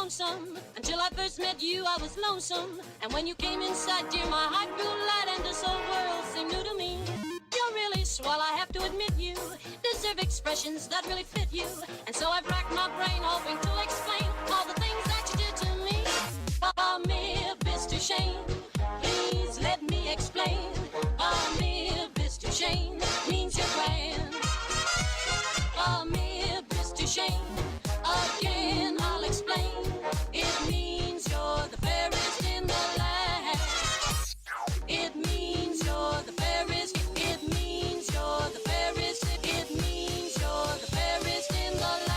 lonesome. Until I first met you, I was lonesome. And when you came inside, dear, my heart grew light and this whole world seemed new to me. You're really swell, I have to admit you deserve expressions that really fit you. And so I've racked my brain hoping to explain all the things that you did to me. Mere Mr. Shane, please let me explain. Mere Mr. Shane means you're grand. Mere Mr. Shane, again I'll explain. It means you're the fairest in the land. It means you're the fairest. It means you're the fairest. It means you're the fairest in the land.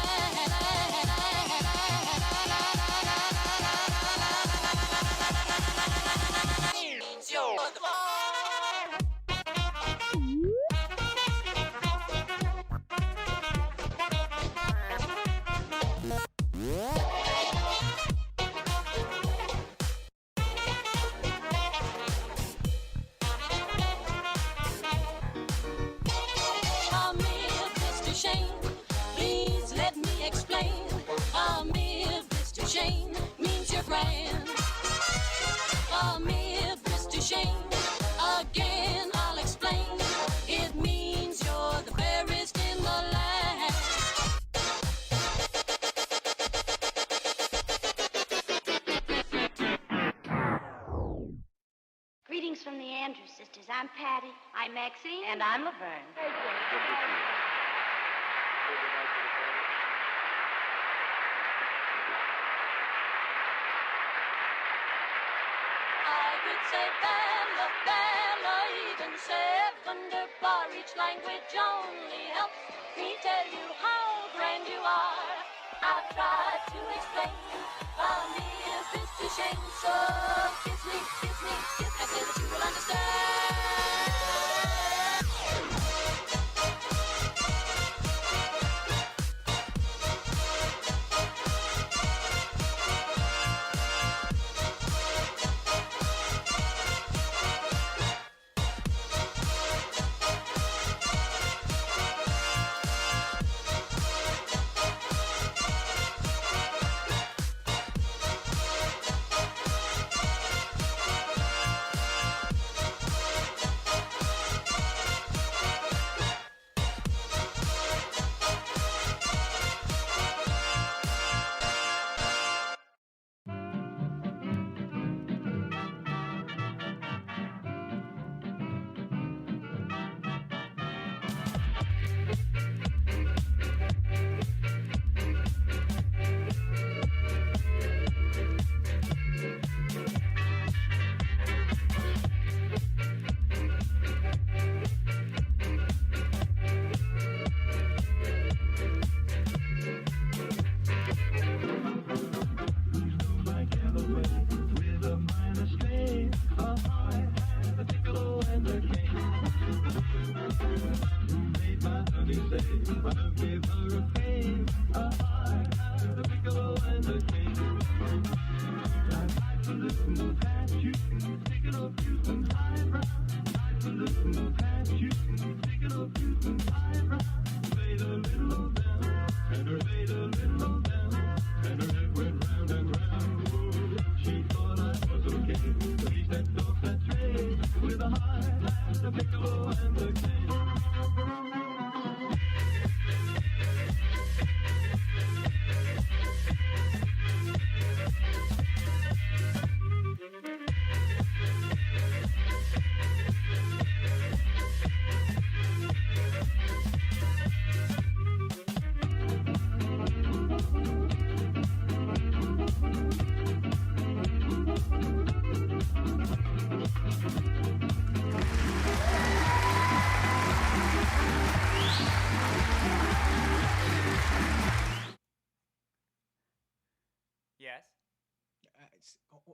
Please let me explain. Mere Mr. Shane means you're grand. Mere Mr. Shane, again I'll explain. It means you're the fairest in the land. Greetings from the Andrews sisters. I'm Patty. I'm Maxine. And I'm Laverne. Say Bella, Bella, even Seconder bar. Each language only helps me tell you how grand you are. I've tried to explain. Mere Mr. Shane, so kiss me, kiss me, kiss me. I say that you will understand.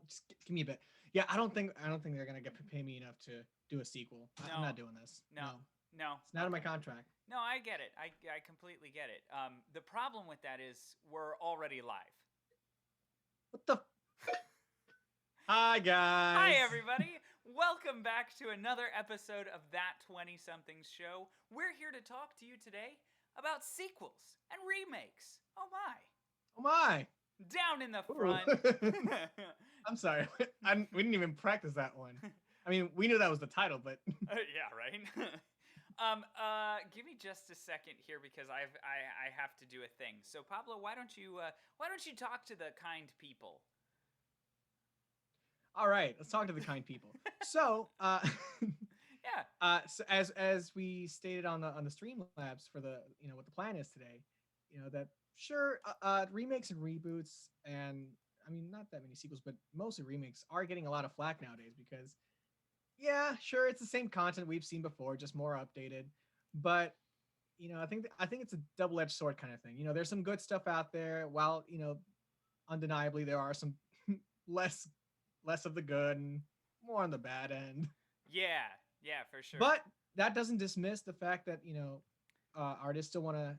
Just give me a bit. Yeah, I don't think they're gonna pay me enough to do a sequel. No. I'm not doing this. No. It's not in my contract. No, I get it. I completely get it. The problem with that is we're already live. What the? Hi guys. Hi everybody. Welcome back to another episode of That 20-Somethings Show. We're here to talk to you today about sequels and remakes. Oh my. Oh my. down in the front. I'm sorry. We didn't even practice that one. I mean, we knew that was the title, but yeah, right. Give me just a second here because I have to do a thing. So Pablo, why don't you talk to the kind people? All right, let's talk to the kind people. So, yeah. So as we stated on the Streamlabs for the what the plan is today, that sure remakes and reboots and I mean not that many sequels, but mostly remakes are getting a lot of flack nowadays because yeah, sure it's the same content we've seen before, just more updated, but I think it's a double-edged sword kind of thing. There's some good stuff out there, while undeniably there are some less of the good and more on the bad end. Yeah, for sure. But that doesn't dismiss the fact that artists still want to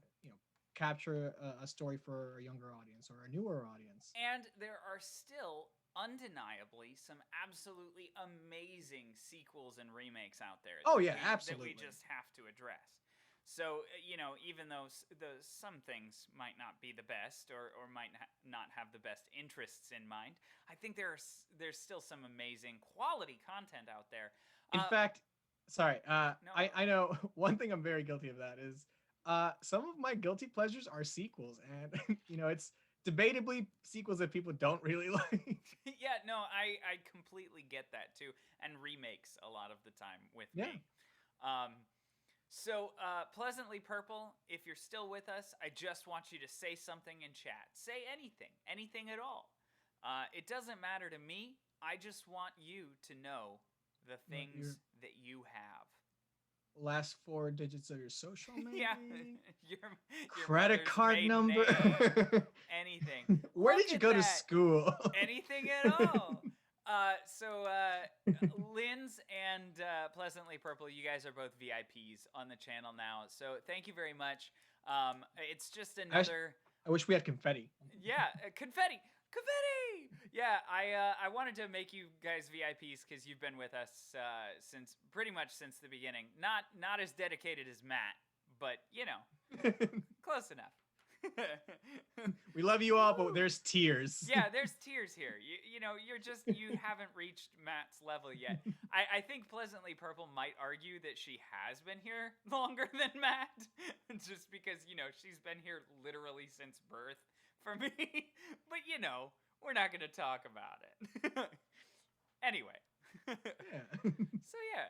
capture a story for a younger audience or a newer audience. And there are still undeniably some absolutely amazing sequels and remakes out there. Oh yeah, absolutely. That we just have to address. So, even though some things might not be the best or might not have the best interests in mind, I think there's still some amazing quality content out there. In fact, sorry, no. I know one thing I'm very guilty of that is some of my guilty pleasures are sequels, and it's debatably sequels that people don't really like. Yeah, no, I completely get that too, and remakes a lot of the time with me. So, Pleasantly Purple, if you're still with us, I just want you to say something in chat. Say anything at all. It doesn't matter to me. I just want you to know the things that you have. Last 4 digits of your social, maybe? Yeah. your credit card number. Anything. Where did you go to school? Anything at all. Linz and Pleasantly Purple, you guys are both VIPs on the channel now. So thank you very much. It's just another... I wish we had confetti. Yeah, confetti! Yeah, I wanted to make you guys VIPs because you've been with us since the beginning. Not as dedicated as Matt, but close enough. We love you all, but there's tears. Yeah, there's tears here. You haven't reached Matt's level yet. I think Pleasantly Purple might argue that she has been here longer than Matt, just because she's been here literally since birth for me. But we're not gonna talk about it. Anyway. Yeah. So yeah.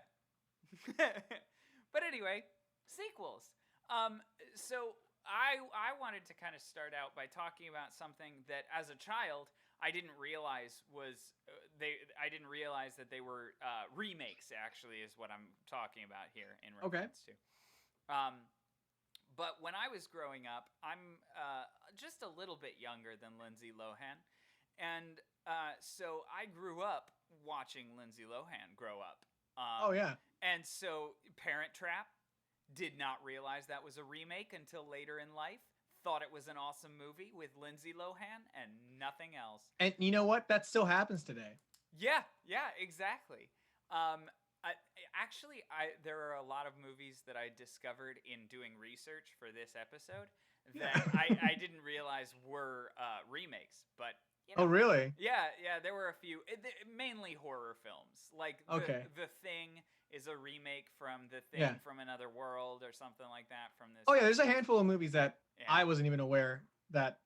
But anyway, sequels. So I wanted to kind of start out by talking about something that, as a child, I didn't realize was I didn't realize that they were remakes. Actually, is what I'm talking about here in reference to. But when I was growing up, I'm just a little bit younger than Lindsay Lohan, and so I grew up watching Lindsay Lohan grow up. Oh yeah. And so Parent Trap. Did not realize that was a remake until later in life. Thought it was an awesome movie with Lindsay Lohan and nothing else. And you know what? That still happens today. Yeah, exactly. There are a lot of movies that I discovered in doing research for this episode that I didn't realize were remakes. But oh, really? Yeah. There were a few, mainly horror films, like The Thing. Is a remake from The Thing from Another World or something like that from this. Oh yeah, there's a handful of movies that I wasn't even aware that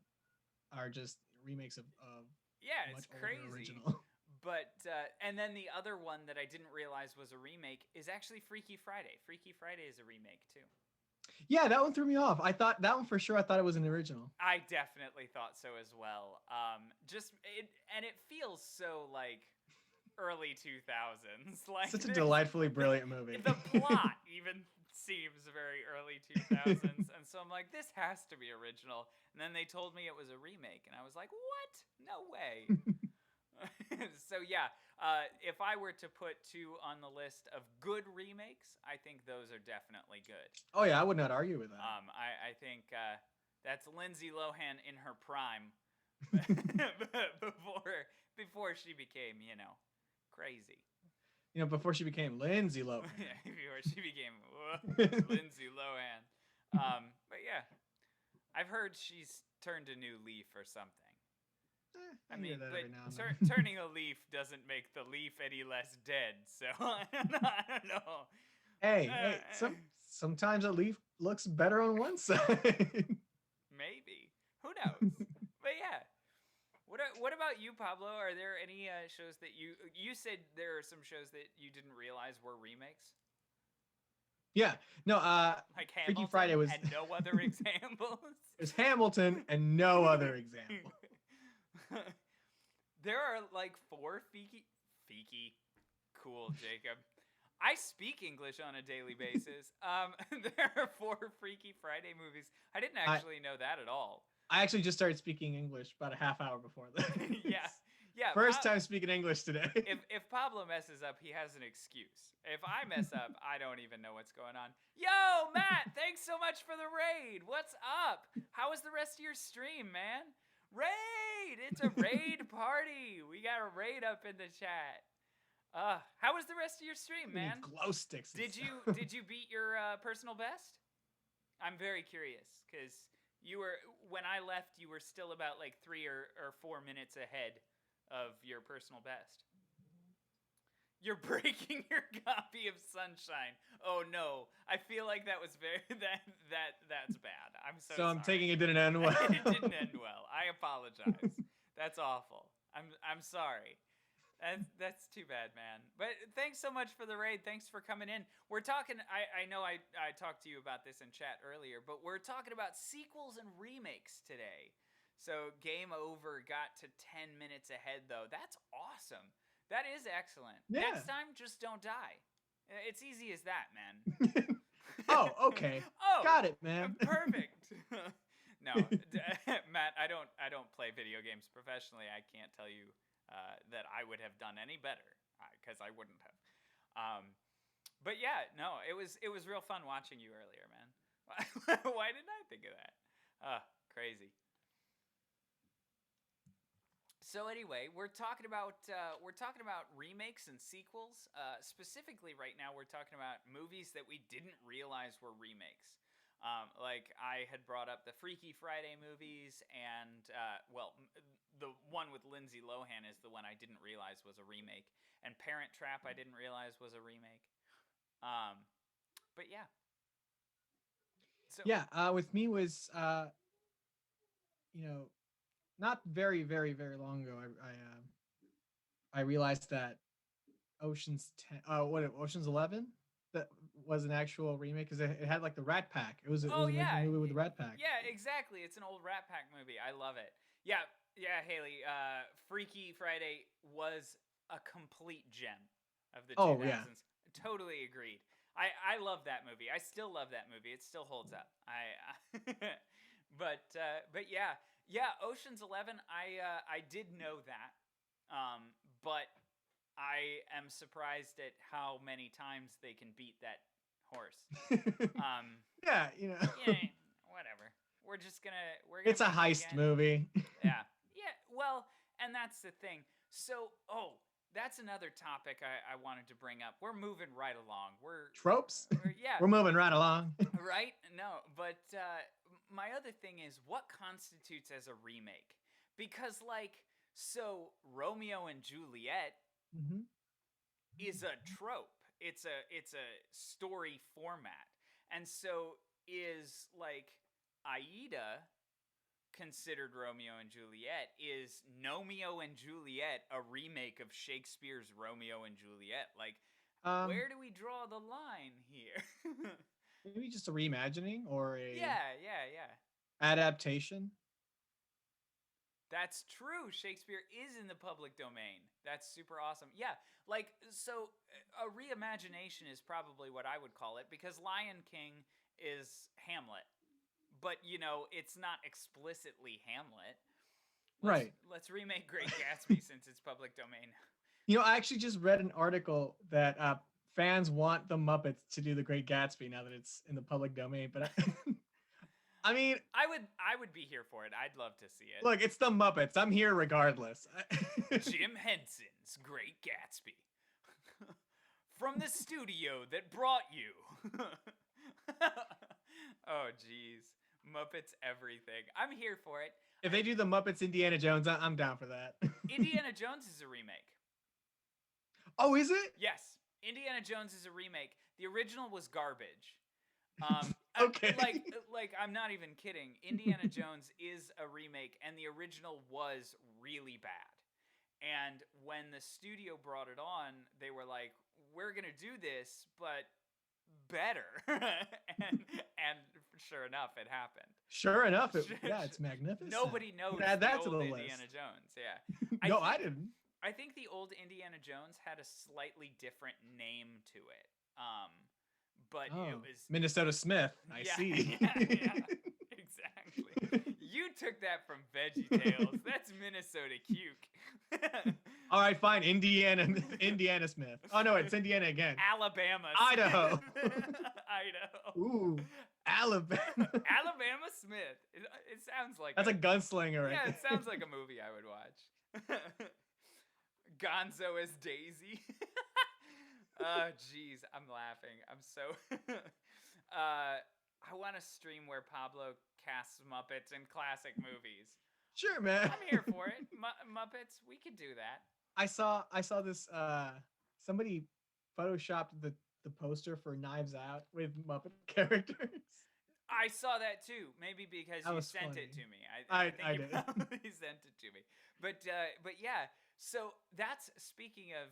are just remakes of it's crazy. Original. But and then the other one that I didn't realize was a remake is actually Freaky Friday. Freaky Friday is a remake too. Yeah, that one threw me off. I thought that one for sure. I thought it was an original. I definitely thought so as well. It feels so like early 2000s, like such a delightfully brilliant movie. The plot even seems very early 2000s, and so I'm like, this has to be original. And then they told me it was a remake, and I was like, what? No way. So yeah, if I were to put 2 on the list of good remakes, I think those are definitely good. Oh yeah, I would not argue with that. I think that's Lindsay Lohan in her prime before she became, crazy. Before she became Lindsay Lohan. Yeah, before she became Lindsay Lohan. But yeah, I've heard she's turned a new leaf or something. I I hear mean, that but every now and then. turning a leaf doesn't make the leaf any less dead. So I don't know. Hey, sometimes a leaf looks better on one side. Maybe. Who knows? But yeah. What about you, Pablo? Are there any shows that you said there are some shows that you didn't realize were remakes? Yeah, no, Like Freaky Friday Hamilton was and no other examples? there's Hamilton and no other example. There are like four Fiki. Cool, Jacob. I speak English on a daily basis. There are four Freaky Friday movies. I didn't I actually know that at all. I actually just started speaking English about a half hour before this. Yeah, yeah. First time speaking English today. If Pablo messes up, he has an excuse. If I mess up, I don't even know what's going on. Yo, Matt, thanks so much for the raid. What's up? How was the rest of your stream, man? Raid! It's a raid party. We got a raid up in the chat. How was the rest of your stream, man? Glow sticks. Did you beat your personal best? I'm very curious because you were when I left, you were still about like 3 or 4 minutes ahead of your personal best. You're breaking your copy of Sunshine. Oh no, I feel like that was that's bad. I'm so sorry. I'm taking it didn't end well. It didn't end well. I apologize. That's awful. I'm sorry. That's too bad, man. But thanks so much for the raid. Thanks for coming in. We're talking. I know I talked to you about this in chat earlier, but we're talking about sequels and remakes today. So Game Over got to 10 minutes ahead, though. That's awesome. That is excellent. Yeah. Next time, just don't die. It's easy as that, man. Oh, okay. Got it, man. Perfect. No, Matt, I don't play video games professionally. I can't tell you that I would have done any better because I wouldn't have. But yeah, no, it was real fun watching you earlier, man. Why didn't I think of that? Crazy. So anyway, we're talking about remakes and sequels. Specifically, right now, we're talking about movies that we didn't realize were remakes. Like I had brought up the Freaky Friday movies, and the one with Lindsay Lohan is the one I didn't realize was a remake, and Parent Trap I didn't realize was a remake. But yeah. So yeah, with me was not very, very, very long ago. I realized that Ocean's 10, Ocean's 11, that was an actual remake because it had like the Rat Pack. It was a movie with the Rat Pack. Yeah, exactly. It's an old Rat Pack movie. I love it. Yeah, Haley. Freaky Friday was a complete gem of the 2000s. Oh, yeah. Totally agreed. I love that movie. I still love that movie. It still holds up. But yeah. Ocean's 11. I did know that, but I am surprised at how many times they can beat that horse. Yeah, Yeah, whatever. We're gonna. It's a heist movie. Yeah. Well, and that's the thing. So, that's another topic I wanted to bring up. We're moving right along. Tropes. Yeah. We're moving right along. Right? No, but my other thing is what constitutes as a remake? Because Romeo and Juliet is a trope. It's a story format. And so is Aida considered Romeo and Juliet? Is Nomeo and Juliet a remake of Shakespeare's Romeo and Juliet? Where do we draw the line here? Maybe just a reimagining or a yeah. adaptation. That's true. Shakespeare is in the public domain. That's super awesome. Yeah, a reimagination is probably what I would call it, because Lion King is Hamlet, but it's not explicitly Hamlet. Let's remake Great Gatsby since it's public domain. I actually just read an article that fans want the Muppets to do the Great Gatsby now that it's in the public domain, but I mean, I would be here for it. I'd love to see it. Look, it's the Muppets. I'm here regardless. Jim Henson's Great Gatsby. From the studio that brought you. Oh, jeez. Muppets everything. I'm here for it. If they do the Muppets Indiana Jones, I'm down for that. Indiana Jones is a remake. Oh, is it? Yes, Indiana Jones is a remake. The original was garbage. Okay. Like I'm not even kidding. Indiana Jones is a remake, and the original was really bad. And when the studio brought it on, they were like, "We're gonna do this, but better." and sure enough, it happened. Sure enough, it's magnificent. Nobody knows add that the to old the Indiana list. Jones. Yeah. No, I didn't. I think the old Indiana Jones had a slightly different name to it. But it was Minnesota Smith. I see. Yeah, exactly. You took that from VeggieTales. That's Minnesota Cuke. All right, fine. Indiana Smith. Oh no, it's Indiana again. Alabama. Idaho. Idaho. Ooh, Alabama. Alabama Smith. It sounds like that's a gunslinger, right? Yeah, it there. sounds like a movie I would watch. Gonzo as Daisy. Oh, jeez, I'm laughing. I'm so. I want a stream where Pablo casts Muppets in classic movies. Sure, man. I'm here for it. Muppets, we could do that. I saw this. Somebody photoshopped the poster for Knives Out with Muppet characters. I saw that too. Maybe because you sent it to me. I think you probably sent it to me. But yeah. So that's speaking of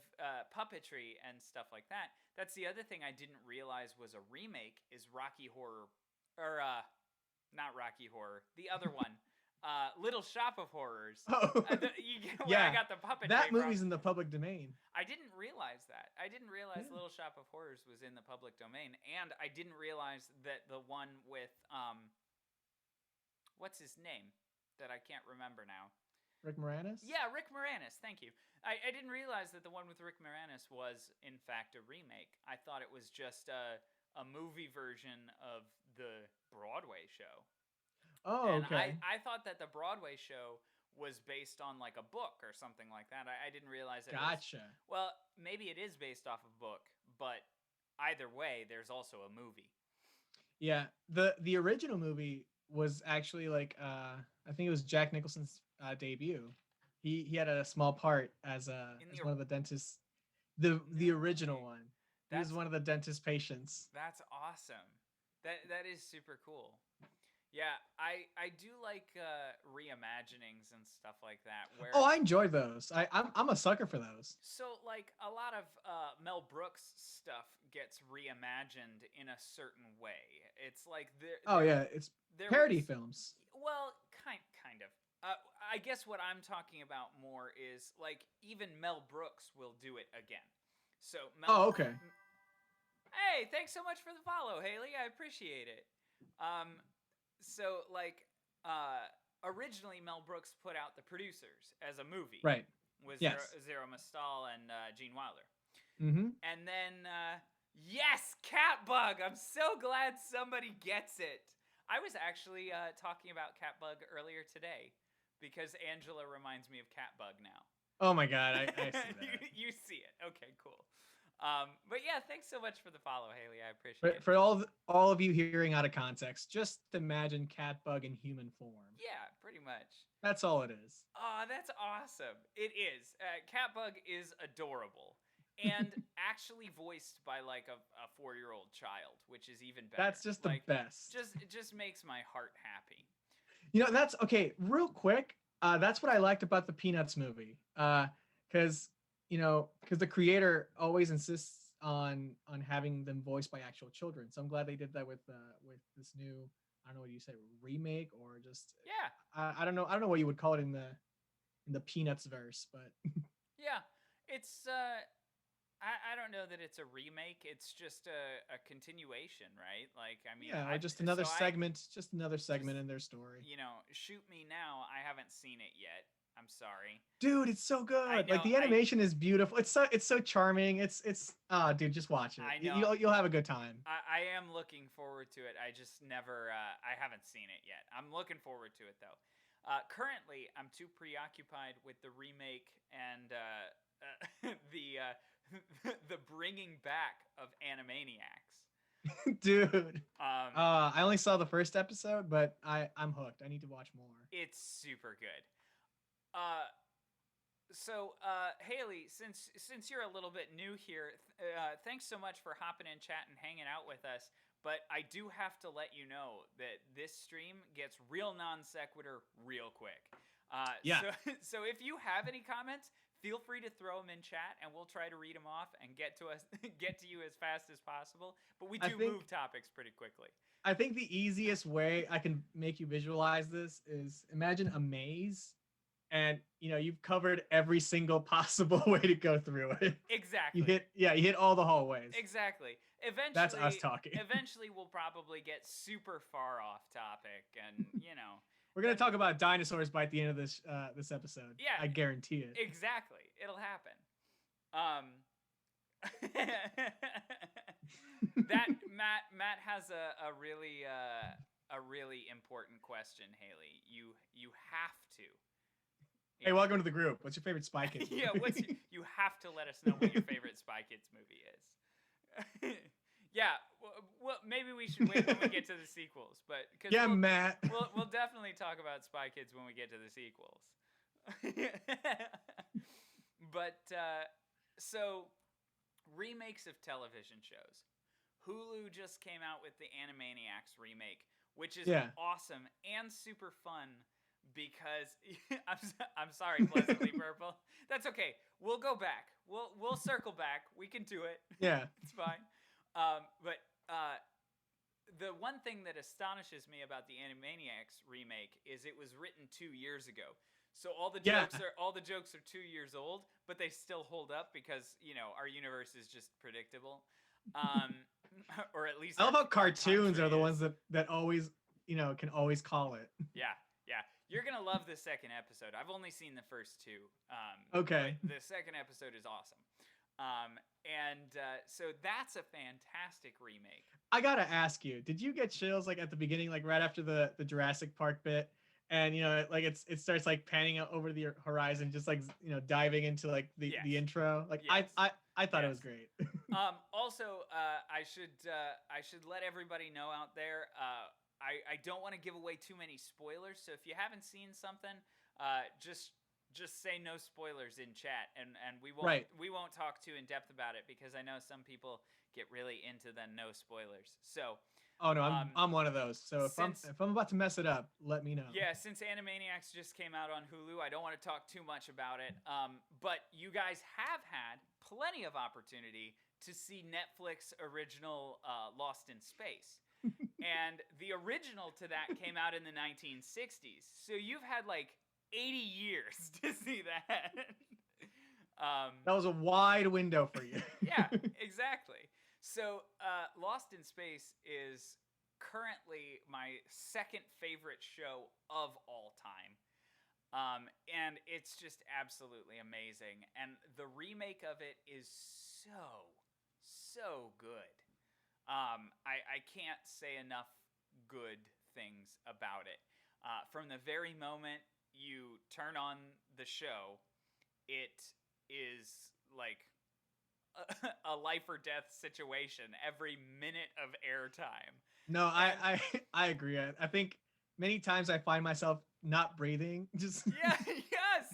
puppetry and stuff like that. That's the other thing I didn't realize was a remake is Rocky Horror, or not Rocky Horror, the other one, Little Shop of Horrors. Oh, I got the puppetry. That movie's in the public domain. I didn't realize that. I didn't realize Little Shop of Horrors was in the public domain, and I didn't realize that the one with what's his name that I can't remember now. Rick Moranis? Yeah, Rick Moranis. Thank you. I didn't realize that the one with Rick Moranis was, in fact, a remake. I thought it was just a movie version of the Broadway show. Oh, and okay. I thought that the Broadway show was based on like a book or something like that. I didn't realize it Gotcha. Well, maybe it is based off of a book, but either way, there's also a movie. Yeah, the original movie was actually like I think it was Jack Nicholson's debut. He had a small part as one of the dentists. The original one. He was one of the dentist patients. That's awesome. That is super cool. Yeah, I do like reimaginings and stuff like that. I enjoy those. I'm a sucker for those. So like a lot of Mel Brooks stuff gets reimagined in a certain way. It's like it's parody films. Well, kind of. I guess what I'm talking about more is like even Mel Brooks will do it again. So okay. Hey, thanks so much for the follow, Haley. I appreciate it. So like originally Mel Brooks put out The Producers as a movie, right? With yes. Zero Mostal and Gene Wilder. Mm-hmm. And then yes, Catbug. I'm so glad somebody gets it. I was actually talking about Catbug earlier today because Angela reminds me of Catbug now. Oh my god, I see that. You see it. Okay, cool. But yeah, thanks so much for the follow, Haley. I appreciate it. For all of you hearing out of context, just imagine Catbug in human form. Yeah, pretty much. That's all it is. Oh, that's awesome. It is. Catbug is adorable. And actually voiced by like a 4-year-old child, which is even better. That's just the best. It just makes my heart happy. You know, that's okay. Real quick, that's what I liked about the Peanuts movie. Because the creator always insists on having them voiced by actual children. So I'm glad they did that with this new, I don't know what you say, remake or just I don't know what you would call it in the Peanuts verse, but yeah, it's I don't know that it's a remake. It's just a continuation, right? Like, I mean, just another segment in their story. Shoot me now. I haven't seen it yet. I'm sorry, dude. It's so good. Like the animation is beautiful. It's so charming. It's dude, just watch it. I know. You'll have a good time. I am looking forward to it. I just never. I haven't seen it yet. I'm looking forward to it though. Currently, I'm too preoccupied with the remake and the bringing back of Animaniacs. Dude. Um, I only saw the first episode, but I'm hooked. I need to watch more. it's super good. Haley, since you're a little bit new here, thanks so much for hopping in chat and hanging out with us. But I do have to let you know that this stream gets real non sequitur real quick. Yeah. So if you have any comments, feel free to throw them in chat, and we'll try to read them off and get to you as fast as possible. But we do move topics pretty quickly. I think the easiest way I can make you visualize this is imagine a maze, and you've covered every single possible way to go through it. Exactly. You hit all the hallways. Exactly. Eventually, that's us talking. Eventually, we'll probably get super far off topic, and we're gonna talk about dinosaurs by the end of this episode. Yeah, I guarantee it. Exactly, it'll happen. That Matt has a really important question, Haley. You have to. Hey, welcome to the group. What's your favorite Spy Kids movie? Yeah, you have to let us know what your favorite Spy Kids movie is. Yeah, well, maybe we should wait when we get to the sequels, but Matt. we'll definitely talk about Spy Kids when we get to the sequels. But so remakes of television shows. Hulu just came out with the Animaniacs remake, which is awesome and super fun. Because I'm sorry, Pleasantly Purple. That's okay. We'll go back. We'll circle back. We can do it. Yeah, it's fine. But the one thing that astonishes me about the Animaniacs remake is it was written 2 years ago. So all the jokes are 2 years old, but they still hold up because our universe is just predictable. Or at least I love how cartoons are the ones that always can always call it. Yeah. You're going to love the second episode. I've only seen the first two. Okay. The second episode is awesome. So that's a fantastic remake. I got to ask you, did you get chills like at the beginning, like right after the Jurassic Park bit? And, like it starts like panning out over the horizon, just like, diving into like the intro. Like yes. I thought it was great. Also, I should let everybody know out there, I don't want to give away too many spoilers, so if you haven't seen something, just say no spoilers in chat, and we won't talk too in depth about it because I know some people get really into the no spoilers. So, oh no, I'm one of those. So if I'm about to mess it up, let me know. Yeah, since Animaniacs just came out on Hulu, I don't want to talk too much about it. But you guys have had plenty of opportunity to see Netflix original Lost in Space. And the original to that came out in the 1960s. So you've had like 80 years to see that. That was a wide window for you. Yeah, exactly. So Lost in Space is currently my second favorite show of all time. And it's just absolutely amazing. And the remake of it is so good. I can't say enough good things about it. From the very moment you turn on the show, it is like a life or death situation every minute of airtime. No, I agree. I think many times I find myself not breathing. Just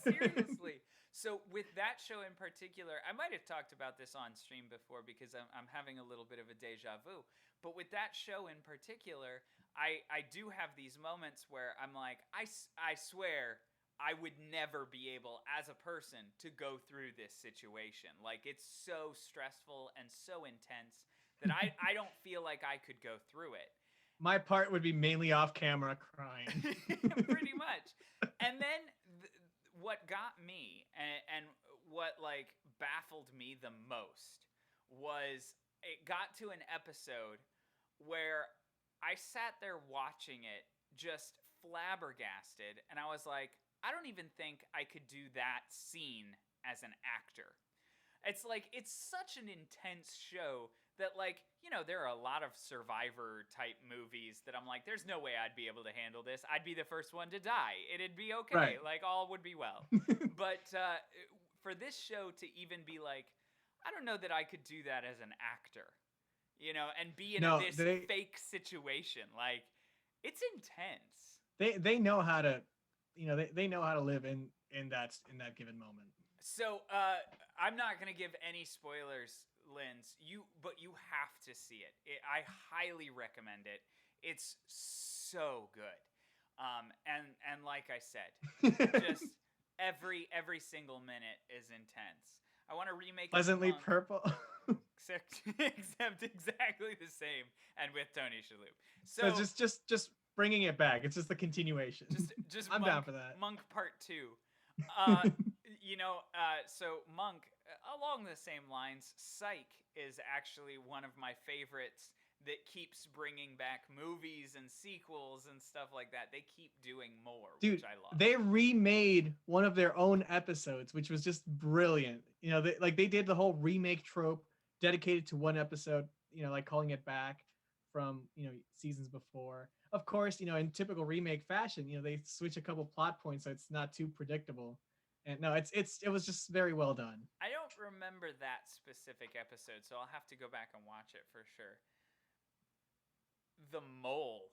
seriously. So with that show in particular, I might have talked about this on stream before because I'm having a little bit of a deja vu. But with that show in particular, I do have these moments where I'm like, I swear I would never be able as a person to go through this situation. Like it's so stressful and so intense that I don't feel like I could go through it. My part would be mainly off camera crying. Pretty much. And then what got me and what like baffled me the most was it got to an episode where I sat there watching it just flabbergasted, and I was like, I don't even think I could do that scene as an actor. It's like, it's such an intense show that, like, there are a lot of Survivor type movies that I'm like, there's no way I'd be able to handle this. I'd be the first one to die. It'd be okay. Right. Like, all would be well. But for this show to even be like, I don't know that I could do that as an actor. you know, and be in No, this fake situation. Like, it's intense. They know how to, they know how to live in that given moment. So, I'm not gonna give any spoilers, Linz. But you have to see it. I highly recommend it. It's so good. And like I said, just every single minute is intense. I want to remake Pleasantly Monk, Purple. except exactly the same, and with Tony Shalhoub. So So just bringing it back. It's just the continuation. just I'm Monk, down for that. Monk Part 2. Uh, so Monk, along the same lines, Psych is actually one of my favorites that keeps bringing back movies and sequels and stuff like that. They keep doing more, Dude, which I love. they remade one of their own episodes, which was just brilliant. They did the whole remake trope dedicated to one episode, like calling it back from, seasons before. Of course, in typical remake fashion, they switch a couple plot points so it's not too predictable. And no, it was just very well done. I don't remember that specific episode, so I'll have to go back and watch it for sure. The Mole.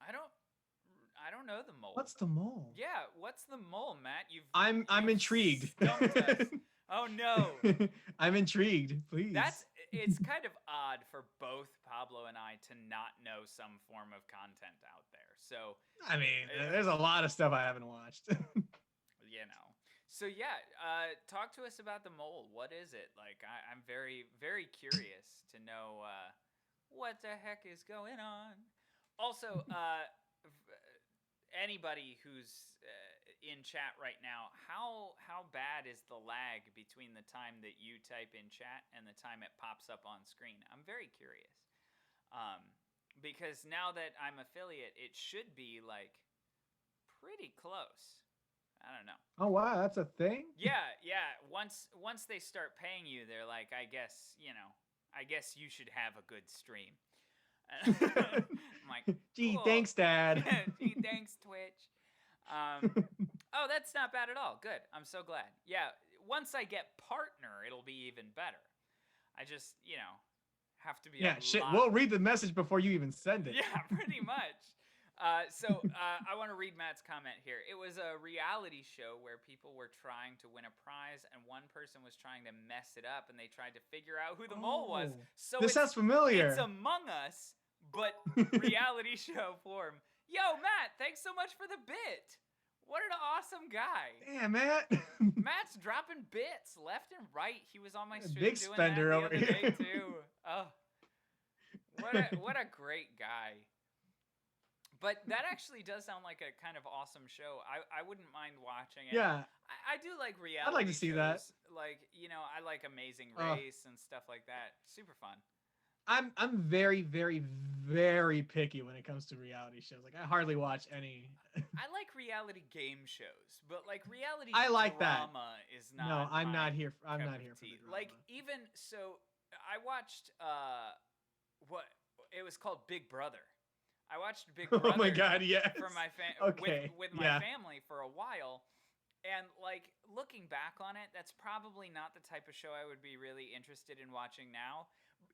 I don't know the Mole. What's the Mole? Yeah, what's the Mole, Matt? I'm intrigued. Stumped us. Oh no. I'm intrigued. Please. It's kind of odd for both Pablo and I to not know some form of content out there. So I mean, there's a lot of stuff I haven't watched. So yeah, talk to us about the Mole. What is it? Like, I'm very, very curious to know what the heck is going on. Also, anybody who's in chat right now, how bad is the lag between the time that you type in chat and the time it pops up on screen? I'm very curious. Because now that I'm affiliate, it should be like pretty close. I don't know. Oh wow, that's a thing? Yeah. Once they start paying you, they're like, I guess you should have a good stream. I'm like, gee, cool. Thanks, Dad. Gee, thanks, Twitch. Oh, that's not bad at all. Good. I'm so glad. Yeah, once I get partner, it'll be even better. I just, have to be We'll read the message before you even send it. Yeah, pretty much. So I want to read Matt's comment here. It was a reality show where people were trying to win a prize, and one person was trying to mess it up, and they tried to figure out who the mole was. So this sounds familiar. It's Among Us, but reality show form. Yo, Matt, thanks so much for the bit. What an awesome guy. Yeah, Matt. Matt's dropping bits left and right. He was on my stream big doing spender that the over other here. day too. Oh, what a great guy. But that actually does sound like a kind of awesome show. I wouldn't mind watching it. Yeah. I do like reality I'd like to see that. Like, I like Amazing Race and stuff like that. Super fun. I'm very, very, very picky when it comes to reality shows. Like, I hardly watch any. I like reality game shows, but like reality I like drama is not. No, I'm my not here. I'm cup not of here for tea. the drama. Like, even so, I watched what it was called Big Brother. I watched Big Brother. Oh my God, yes. For my with my family for a while, and like looking back on it, that's probably not the type of show I would be really interested in watching now.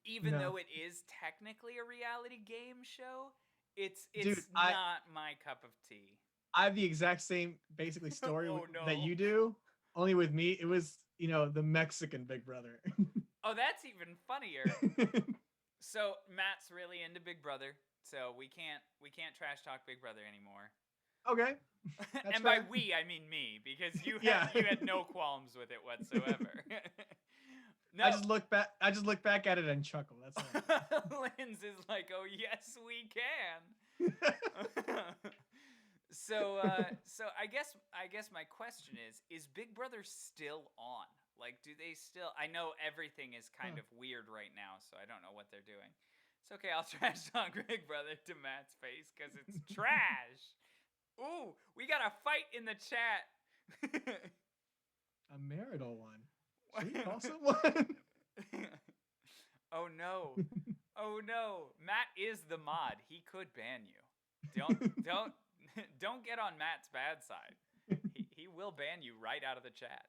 Even though it is technically a reality game show, it's not my cup of tea. I have the exact same basically story no. that you do. Only with me, it was the Mexican Big Brother. Oh, that's even funnier. So Matt's really into Big Brother. So we can't trash talk Big Brother anymore. Okay. And by we, I mean me, because you had no qualms with it whatsoever. No. I just look back at it and chuckle. That's all. Linz is like, "Oh yes, we can." So I guess my question is Big Brother still on? Like, do they still? I know everything is kind of weird right now, so I don't know what they're doing. It's okay, I'll trash talk Big Brother to Matt's face because it's trash. Ooh, we got a fight in the chat. A marital one. Should we call someone? Oh no. Matt is the mod. He could ban you. Don't get on Matt's bad side. He will ban you right out of the chat.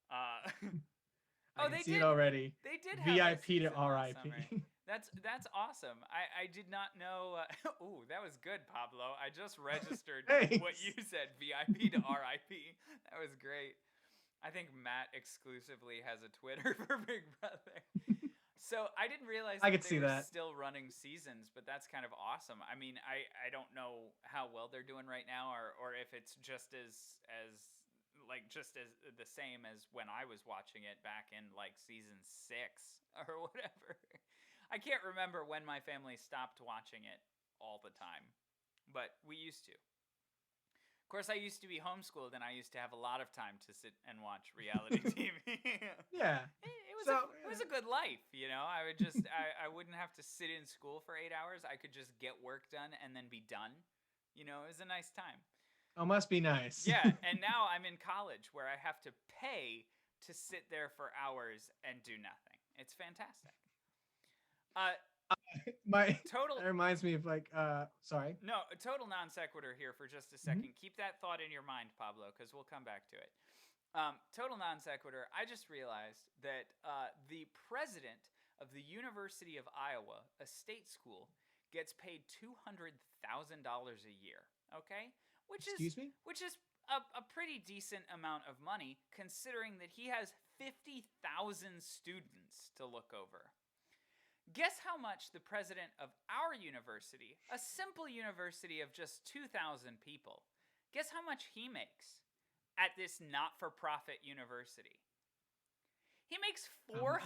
I can see it already. They did have VIP to RIP. RIP. That's awesome. I did not know. Ooh, that was good, Pablo. I just registered what Thanks. you said, VIP to RIP. That was great. I think Matt exclusively has a Twitter for Big Brother. So I didn't realize I that could they see were that. still running seasons, but that's kind of awesome. I mean, I don't know how well they're doing right now, or if it's just as like just as the same as when I was watching it back in like season 6 or whatever. I can't remember when my family stopped watching it all the time, but we used to. Of course, I used to be homeschooled, and I used to have a lot of time to sit and watch reality TV. Yeah. So It was a good life, you know. I would just I wouldn't have to sit in school for 8 hours. I could just get work done and then be done. You know, it was a nice time. oh, must be nice. Yeah, and now I'm in college where I have to pay to sit there for hours and do nothing. It's fantastic. Uh, My total that reminds me of like sorry. No, a total non sequitur here for just a Mhm. second. Keep that thought in your mind, Pablo, because we'll come back to it. Total non sequitur. I just realized that the president of the University of Iowa, a state school, gets paid $200,000 a year. Okay, which is Excuse me? which is a pretty decent amount of money considering that he has 50,000 students to look over. Guess how much the president of our university, a simple university of just 2,000 people, guess how much he makes at this not for profit university? He makes How much?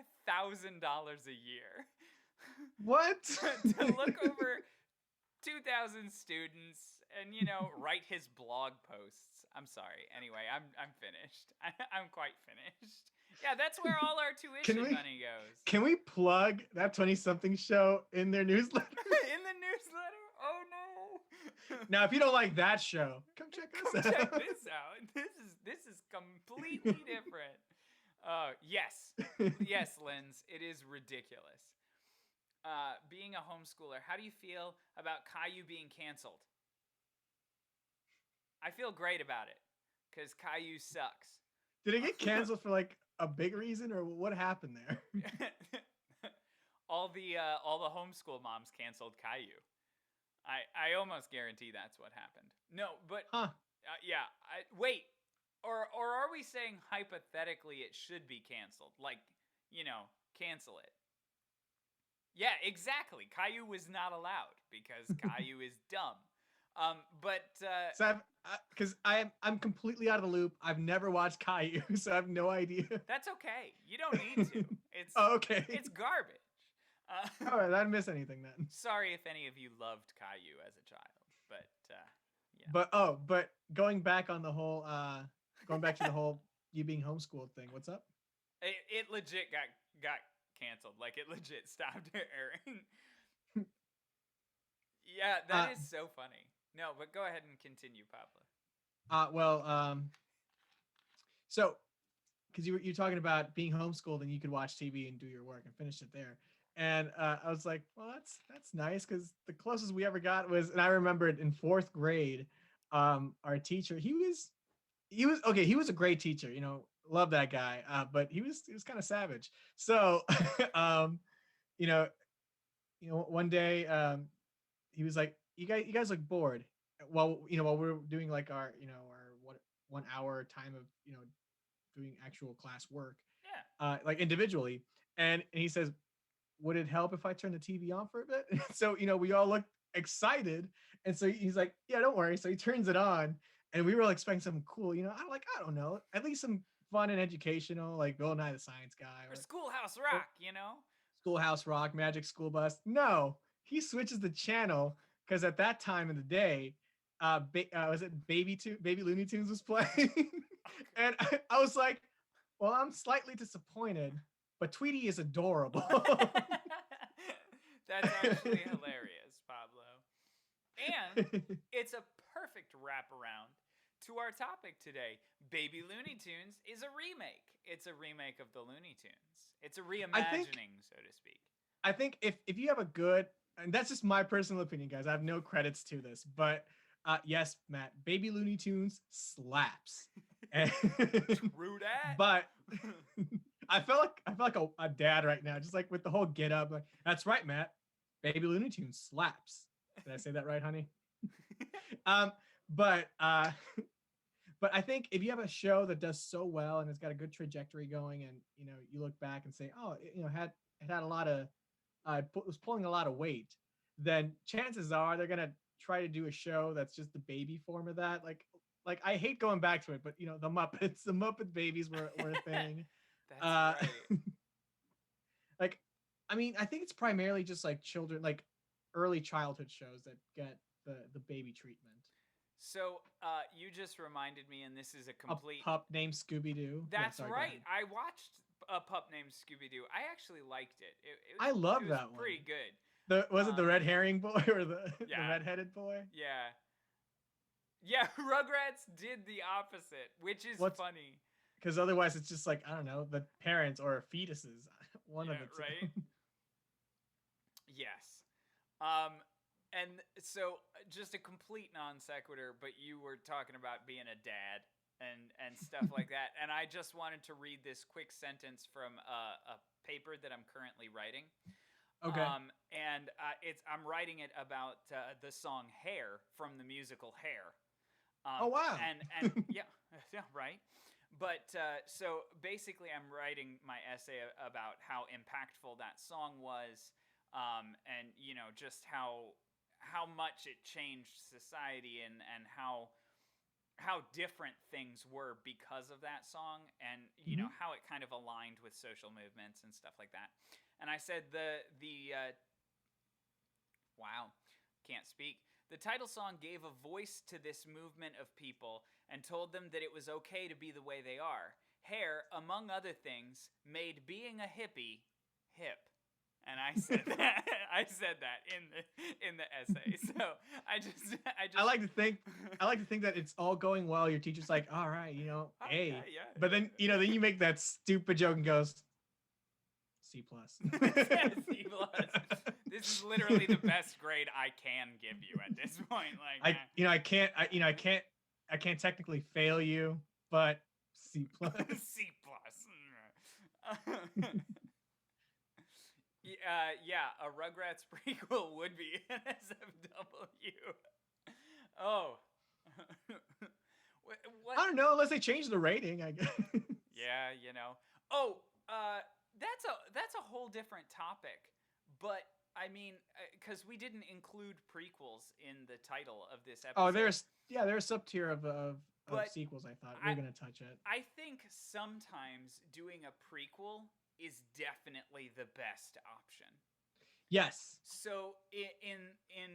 $435,000 a year What? to look over 2,000 students and, you know, write his blog posts. I'm sorry. Anyway, I'm finished. I'm quite finished. Yeah, that's where all our tuition we- money goes. Can we plug that 20-something show in their newsletter? In the newsletter? Oh no. Now, if you don't like that show, come check Come us out. check this out. This is completely different. Yes. Yes, Linz, it is ridiculous. Being a homeschooler, how do you feel about Caillou being canceled? I feel great about it because Caillou sucks. Did it get canceled for like a big reason, or what happened there? all the homeschool moms canceled Caillou. I almost guarantee that's what happened. No, but Huh? yeah. Wait, or are we saying hypothetically it should be canceled? Like, you know, cancel it. Yeah, exactly. Caillou was not allowed because Caillou is dumb. But So because I'm completely out of the loop. I've never watched Caillou, so I have no idea. that's okay. You don't need to. It's Oh, okay. it's garbage. All right, I didn't miss anything then. Sorry if any of you loved Caillou as a child, but yeah. But going back on the whole, going back to the whole you being homeschooled thing. What's up? It legit got canceled. Like it legit stopped airing. Yeah, that is so funny. No, but go ahead and continue, Pablo. So because you're talking about being homeschooled and you could watch TV and do your work and finish it there. And I was like, well, that's nice because the closest we ever got was, and I remember it in 4th grade, our teacher, he was okay. He was a great teacher, you know, love that guy. But he was kind of savage. So, you know, one day, he was like, you guys look bored. While we're doing like our 1 hour time of doing actual class work, Yeah. like individually, and he says, would it help if I turn the TV on for a bit? So we all looked excited, and so he's like, yeah, don't worry. So he turns it on, and we were expecting something cool. I'm like, I don't know, at least some fun and educational, like Bill Nye the Science Guy Or Schoolhouse Rock, you know? Schoolhouse Rock, Magic School Bus. No, he switches the channel because at that time of the day, was it Baby Looney Tunes was playing, and I was like, well, I'm slightly disappointed, but Tweety is adorable. That's actually hilarious, Pablo. And it's a perfect wraparound to our topic today. Baby Looney Tunes is a remake. It's a remake of the Looney Tunes. It's a reimagining, so to speak. I think if you have a good, and that's just my personal opinion, guys, I have no credits to this, but yes, Matt, Baby Looney Tunes slaps. True that. But I felt like a dad right now, just like with the whole get up. Like, that's right, Matt. Baby Looney Tunes slaps. Did I say that right, honey? Um, but but I think if you have a show that does so well and it's got a good trajectory going, and you look back and say, oh, it had a lot of was pulling a lot of weight, then chances are they're gonna try to do a show that's just the baby form of that. Like I hate going back to it, but the Muppet Babies were a thing. That's Uh, right. like, I mean, I think it's primarily just like children, like early childhood shows that get the baby treatment. So, you just reminded me, and this is a A complete. pup named Scooby Doo. Yeah, That's sorry, go right. ahead. I watched a pup named Scooby Doo. I actually liked it. I love it was that one. pretty good. Was it the Um, red herring boy or the yeah, red-headed boy? yeah, yeah. Rugrats did the opposite, which is What's funny. Because otherwise it's just like, I don't know, the parents or fetuses, one of Yeah, the right. two. Yes. And so just a complete non sequitur, but you were talking about being a dad and stuff like that, and I just wanted to read this quick sentence from a paper that I'm currently writing. Okay. And I'm writing it about the song "Hair" from the musical Hair. Oh wow. And yeah, yeah, right. But so basically, I'm writing my essay about how impactful that song was, and just how much it changed society, and how different things were because of that song, and Mhm. how it kind of aligned with social movements and stuff like that. And I said the wow, can't speak. The title song gave a voice to this movement of people and told them that it was okay to be the way they are. Hair, among other things, made being a hippie hip. And I said that. I said that in the essay. So I just I like to think that it's all going well. Your teacher's like, all right, oh A. yeah, yeah, But then, then you make that stupid joke and goes, C plus. C plus. This is literally the best grade I can give you at this point. Like I can't technically fail you, but C plus. C plus. Yeah, a Rugrats prequel would be an SFW. Oh. What? I don't know, unless they change the rating, I guess. Yeah, Oh, that's a whole different topic. But I mean, because we didn't include prequels in the title of this episode. Oh, there's a sub tier of sequels. I thought we were gonna touch it. I think sometimes doing a prequel is definitely the best option. Yes. So in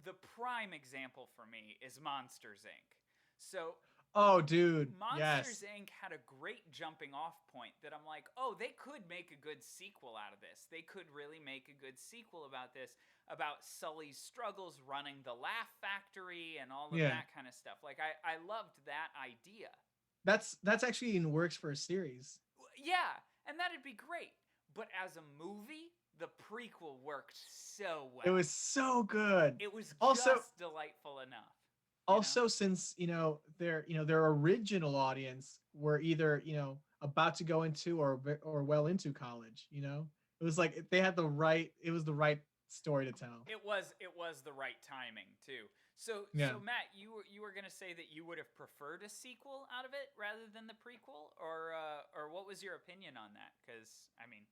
the prime example for me is Monsters Inc. So Oh, dude. Monsters Yes. Inc. had a great jumping off point that I'm like, oh, they could make a good sequel out of this. They could really make a good sequel about this, about Sully's struggles running the Laugh Factory and all of that kind of stuff. Like, I loved that idea. That's actually in works for a series. Yeah, and that'd be great. But as a movie, the prequel worked so well. It was so good. It was also just delightful enough. Also, since their original audience were either about to go into or well into college, it was like they had it was the right story to tell. It was the right timing too. So Matt, you were gonna say that you would have preferred a sequel out of it rather than the prequel, or what was your opinion on that? Because I mean,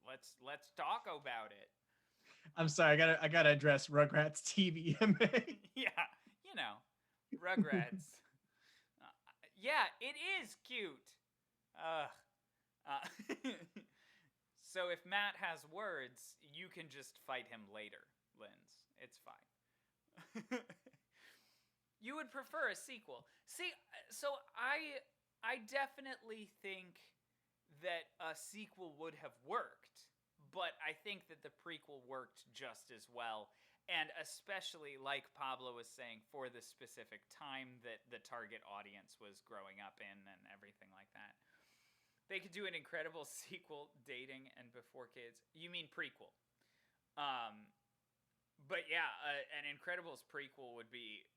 let's talk about it. I'm sorry, I gotta address Rugrats TVMA. Yeah, Rugrats. Yeah, it is cute. So if Matt has words, you can just fight him later, Linz. It's fine. You would prefer a sequel. See, so I definitely think that a sequel would have worked, but I think that the prequel worked just as well. And especially, like Pablo was saying, for the specific time that the target audience was growing up in and everything like that. They could do an incredible sequel, Dating and Before Kids. You mean prequel. But yeah, an Incredibles prequel would be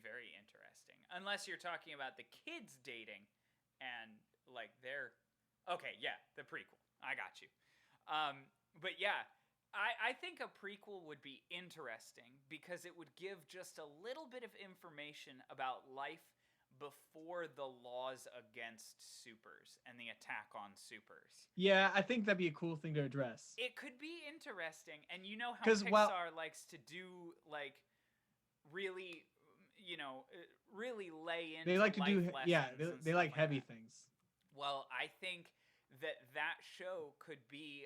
very interesting. Unless you're talking about the kids dating and like their Okay, yeah, the prequel. I got you. But yeah, I think a prequel would be interesting because it would give just a little bit of information about life before the laws against supers and the attack on supers. Yeah, I think that'd be a cool thing to address. It could be interesting, and you know how Because while Pixar likes to do like really, really lay they into like to life do, yeah, lessons and they stuff like like heavy that. things. Well, I think that show could be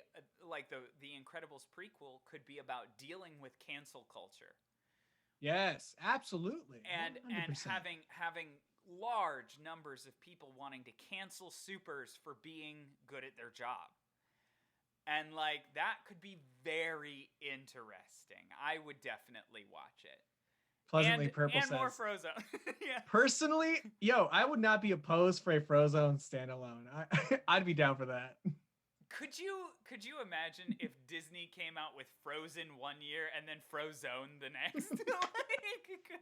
like the Incredibles prequel could be about dealing with cancel culture Yes, absolutely, and 100%. having large numbers of people wanting to cancel supers for being good at their job. And like that could be very interesting. I would definitely watch it. Pleasantly Purple And more says, Frozone. Yeah. personally, yo, I would not be opposed for a Frozone standalone. I'd be down for that. Could you imagine if Disney came out with Frozen one year and then Frozone the next?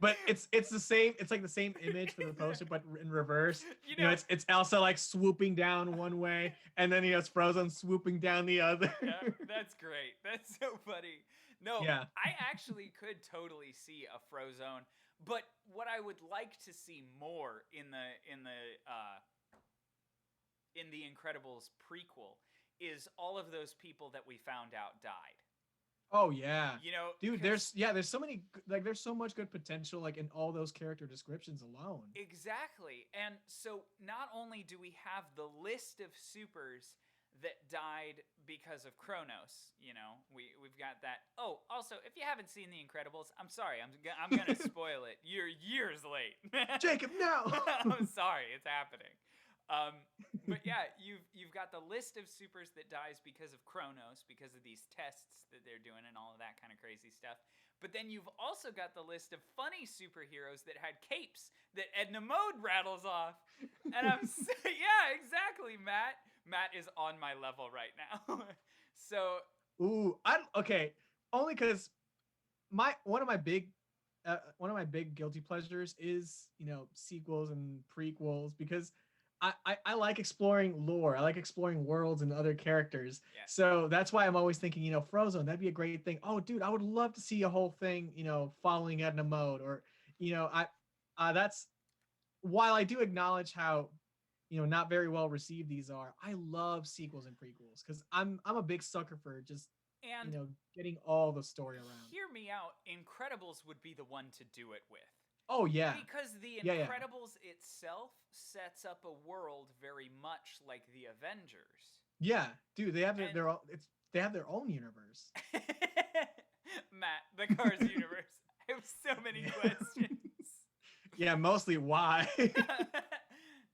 But it's the same. It's like the same image for the poster, but in reverse. You You know, know, it's Elsa like swooping down one way, and then it's Frozen swooping down the other. yeah, that's great. That's so funny. No, Yeah. I actually could totally see a Frozone, but what I would like to see more in the Incredibles prequel is all of those people that we found out died. Oh yeah, You know, dude. There's so many like there's so much good potential like in all those character descriptions alone. exactly. And so not only do we have the list of supers that died because of Kronos, we've got that. Oh, also, if you haven't seen The Incredibles, I'm sorry, I'm gonna spoil it. You're years late. Jacob, no. I'm sorry, it's happening. But yeah, you've got the list of supers that dies because of Kronos, because of these tests that they're doing and all of that kind of crazy stuff. But then you've also got the list of funny superheroes that had capes that Edna Mode rattles off. And yeah, exactly, Matt. Matt is on my level right now. So Ooh, okay. Only because one of my big guilty pleasures is sequels and prequels because I like exploring lore. I like exploring worlds and other characters. yeah. So that's why I'm always thinking, Frozone, that'd be a great thing. Oh, dude, I would love to see a whole thing, following Edna Mode or, that's while I do acknowledge how, not very well received these are. I love sequels and prequels because I'm a big sucker for just, And getting all the story around. hear me out, Incredibles would be the one to do it with. Oh yeah. Because The Yeah. Incredibles itself sets up a world very much like the Avengers. Yeah, dude, they have And- they have their own universe. Matt, the Cars universe. I have so many questions. Yeah, mostly why.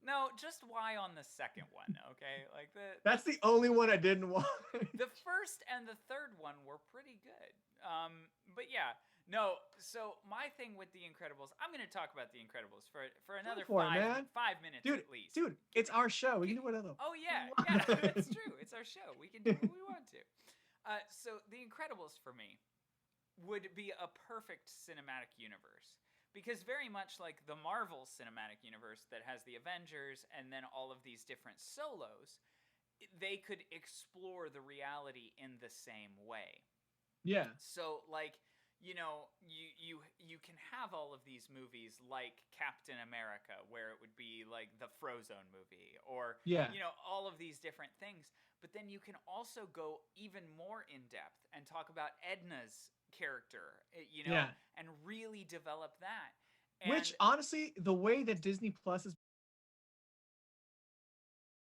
No, just why on the second one, okay? Like That's the only one I didn't want. the first and the third one were pretty good. But yeah, no. So my thing with The Incredibles, I'm going to talk about The Incredibles for another for it, man. 5 minutes Dude, at least. dude, it's our show. We can do whatever. Oh yeah, it's true. It's our show. We can do what we want to. So The Incredibles for me would be a perfect cinematic universe because very much like the Marvel cinematic universe that has the Avengers and then all of these different solos, they could explore the reality in the same way. Yeah. So like, you can have all of these movies like Captain America where it would be like the Frozone movie or Yeah. all of these different things, but then you can also go even more in depth and talk about Edna's character, Yeah. and really develop that. Which And honestly, the way that Disney Plus is